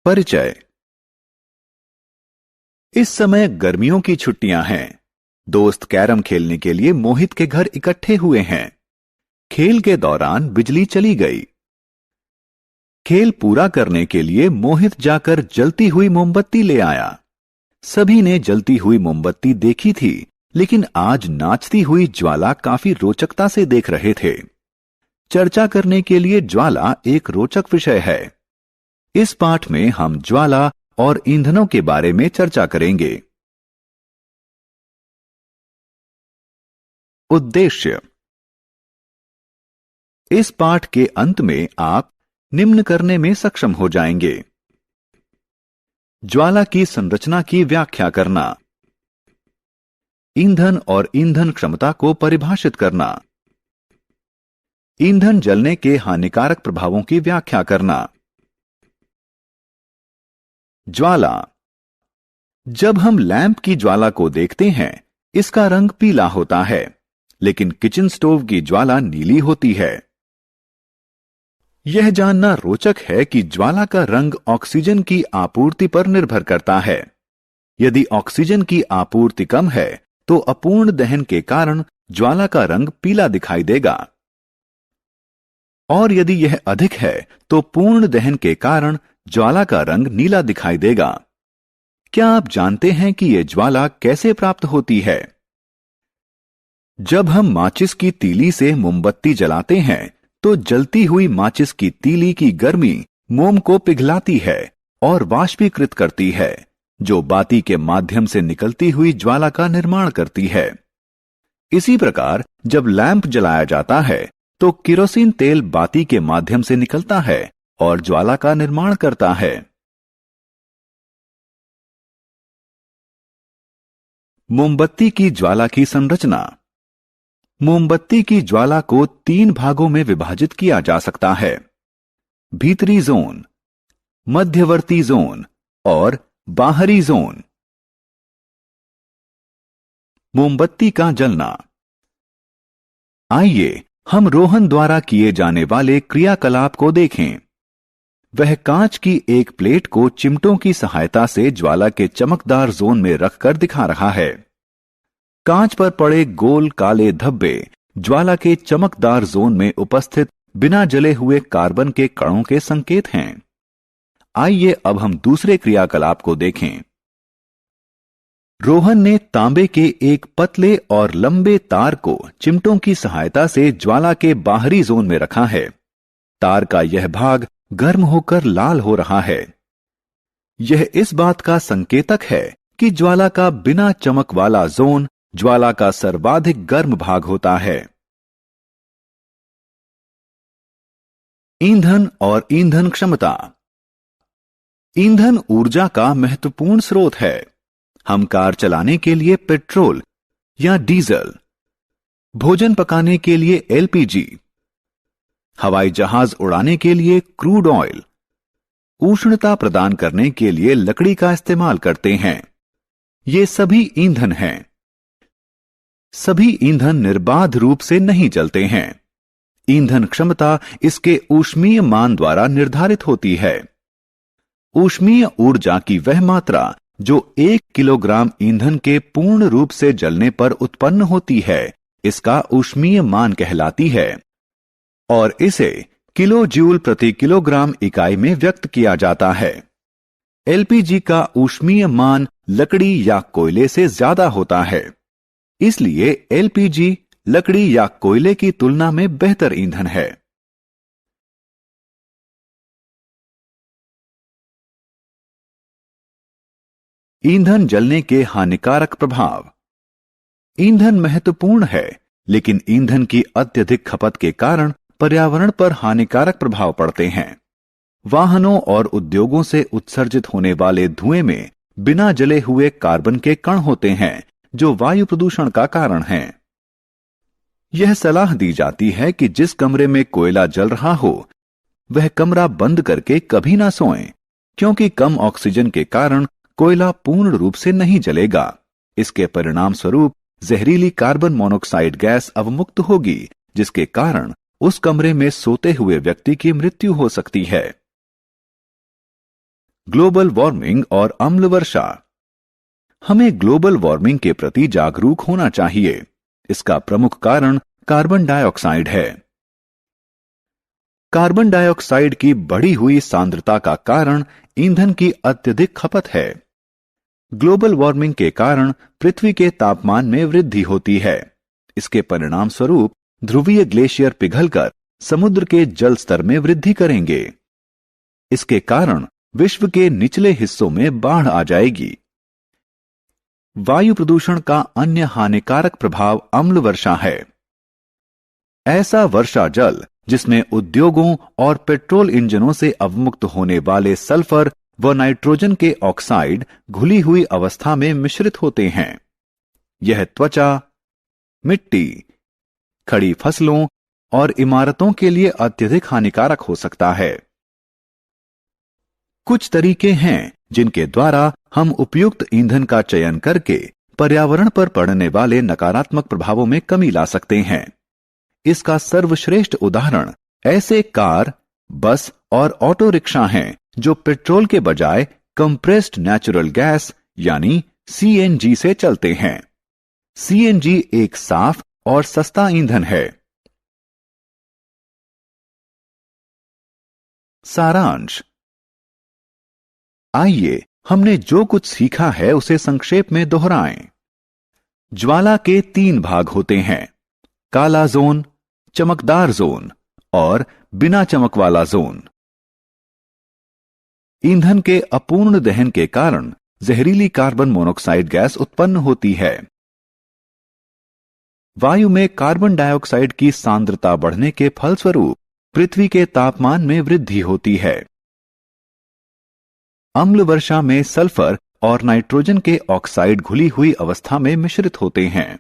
परिचय। इस समय गर्मियों की छुट्टियां हैं। दोस्त कैरम खेलने के लिए मोहित के घर इकट्ठे हुए हैं। खेल के दौरान बिजली चली गई। खेल पूरा करने के लिए मोहित जाकर जलती हुई मोमबत्ती ले आया। सभी ने जलती हुई मोमबत्ती देखी थी, लेकिन आज नाचती हुई ज्वाला काफी रोचकता से देख रहे थे। चर्चा करने के लिए ज्वाला एक रोचक विषय है। इस पाठ में हम ज्वाला और ईंधनों के बारे में चर्चा करेंगे। उद्देश्य। इस पाठ के अंत में आप निम्न करने में सक्षम हो जाएंगे। ज्वाला की संरचना की व्याख्या करना, ईंधन और ईंधन क्षमता को परिभाषित करना, ईंधन जलने के हानिकारक प्रभावों की व्याख्या करना। ज्वाला। जब हम लैंप की ज्वाला को देखते हैं, इसका रंग पीला होता है, लेकिन किचन स्टोव की ज्वाला नीली होती है। यह जानना रोचक है कि ज्वाला का रंग ऑक्सीजन की आपूर्ति पर निर्भर करता है। यदि ऑक्सीजन की आपूर्ति कम है, तो अपूर्ण दहन के कारण ज्वाला का रंग पीला दिखाई देगा, और यदि यह अधिक है, तो पूर्ण दहन के कारण ज्वाला का रंग नीला दिखाई देगा। क्या आप जानते हैं कि यह ज्वाला कैसे प्राप्त होती है? जब हम माचिस की तीली से मोमबत्ती जलाते हैं, तो जलती हुई माचिस की तीली की गर्मी मोम को पिघलाती है और वाष्पीकृत करती है, जो बाती के माध्यम से निकलती हुई ज्वाला का निर्माण करती है। इसी प्रकार जब लैंप जलाया जाता है, तो केरोसिन तेल बाती के माध्यम से निकलता है और ज्वाला का निर्माण करता है। मोमबत्ती की ज्वाला की संरचना। मोमबत्ती की ज्वाला को 3 भागों में विभाजित किया जा सकता है: भीतरी जोन, मध्यवर्ती जोन और बाहरी जोन। मोमबत्ती का जलना। आइए हम रोहन द्वारा किए जाने वाले क्रियाकलाप को देखें। वह कांच की एक प्लेट को चिमटों की सहायता से ज्वाला के चमकदार जोन में रखकर दिखा रहा है। कांच पर पड़े गोल काले धब्बे ज्वाला के चमकदार जोन में उपस्थित बिना जले हुए कार्बन के कणों के संकेत हैं। आइए अब हम दूसरे क्रियाकलाप को देखें। रोहन ने तांबे के एक पतले और लंबे तार को चिमटों की सहायता से ज्वाला के बाहरी जोन में रखा है। तार का यह भाग गर्म होकर लाल हो रहा है। यह इस बात का संकेतक है कि ज्वाला का बिना चमक वाला जोन ज्वाला का सर्वाधिक गर्म भाग होता है। ईंधन और ईंधन क्षमता। ईंधन ऊर्जा का महत्वपूर्ण स्रोत है। हम कार चलाने के लिए पेट्रोल या डीजल, भोजन पकाने के लिए एलपीजी, हवाई जहाज उड़ाने के लिए क्रूड ऑयल, उष्णता प्रदान करने के लिए लकड़ी का इस्तेमाल करते हैं। ये सभी ईंधन हैं। सभी ईंधन निर्बाध रूप से नहीं जलते हैं। ईंधन क्षमता इसके ऊष्मीय मान द्वारा निर्धारित होती है। ऊष्मीय ऊर्जा की वह मात्रा जो 1 किलोग्राम ईंधन के पूर्ण रूप से जलने पर उत्पन्न होती है, इसका ऊष्मीय मान कहलाती है, और इसे किलो जूल प्रति किलोग्राम इकाई में व्यक्त किया जाता है। एलपीजी का ऊष्मीय मान लकड़ी या कोयले से ज्यादा होता है, इसलिए एलपीजी लकड़ी या कोयले की तुलना में बेहतर ईंधन है। ईंधन जलने के हानिकारक प्रभाव। ईंधन महत्वपूर्ण है, लेकिन ईंधन की अत्यधिक खपत के कारण पर्यावरण पर हानिकारक प्रभाव पड़ते हैं। वाहनों और उद्योगों से उत्सर्जित होने वाले धुएं में बिना जले हुए कार्बन के कण होते हैं, जो वायु प्रदूषण का कारण हैं। यह सलाह दी जाती है कि जिस कमरे में कोयला जल रहा हो, वह कमरा बंद करके कभी ना सोएं, क्योंकि कम ऑक्सीजन के कारण कोयला पूर्ण रूप से नहीं जलेगा। इसके परिणाम स्वरूप जहरीली कार्बन मोनोऑक्साइड गैस अवमुक्त होगी, जिसके कारण उस कमरे में सोते हुए व्यक्ति की मृत्यु हो सकती है। ग्लोबल वार्मिंग और अम्ल वर्षा। हमें ग्लोबल वार्मिंग के प्रति जागरूक होना चाहिए। इसका प्रमुख कारण कार्बन डाइऑक्साइड है। कार्बन डाइऑक्साइड की बढ़ी हुई सांद्रता का कारण ईंधन की अत्यधिक खपत है। ग्लोबल वार्मिंग के कारण पृथ्वी के तापमान में वृद्धि होती है। इसके परिणाम स्वरूप ध्रुवीय ग्लेशियर पिघलकर समुद्र के जल स्तर में वृद्धि करेंगे। इसके कारण विश्व के निचले हिस्सों में बाढ़ आ जाएगी। वायु प्रदूषण का अन्य हानिकारक प्रभाव अम्ल वर्षा है। ऐसा वर्षा जल जिसमें उद्योगों और पेट्रोल इंजनों से अवमुक्त होने वाले सल्फर व नाइट्रोजन के ऑक्साइड घुली हुई अवस्था में मिश्रित होते हैं। यह त्वचा, मिट्टी, खड़ी फसलों और इमारतों के लिए अत्यधिक हानिकारक हो सकता है। कुछ तरीके हैं जिनके द्वारा हम उपयुक्त ईंधन का चयन करके पर्यावरण पर पड़ने वाले नकारात्मक प्रभावों में कमी ला सकते हैं। इसका सर्वश्रेष्ठ उदाहरण ऐसे कार, बस और ऑटो रिक्शा हैं जो पेट्रोल के बजाय कंप्रेस्ड नेचुरल गैस यानी सीएनजी से चलते हैं। सीएनजी एक साफ और सस्ता ईंधन है। सारांश। आइए हमने जो कुछ सीखा है उसे संक्षेप में दोहराएं। ज्वाला के 3 भाग होते हैं: काला जोन, चमकदार जोन और बिना चमक वाला जोन। ईंधन के अपूर्ण दहन के कारण जहरीली कार्बन मोनोऑक्साइड गैस उत्पन्न होती है। वायु में कार्बन डाइऑक्साइड की सांद्रता बढ़ने के फलस्वरूप पृथ्वी के तापमान में वृद्धि होती है। अम्ल वर्षा में सल्फर और नाइट्रोजन के ऑक्साइड घुली हुई अवस्था में मिश्रित होते हैं।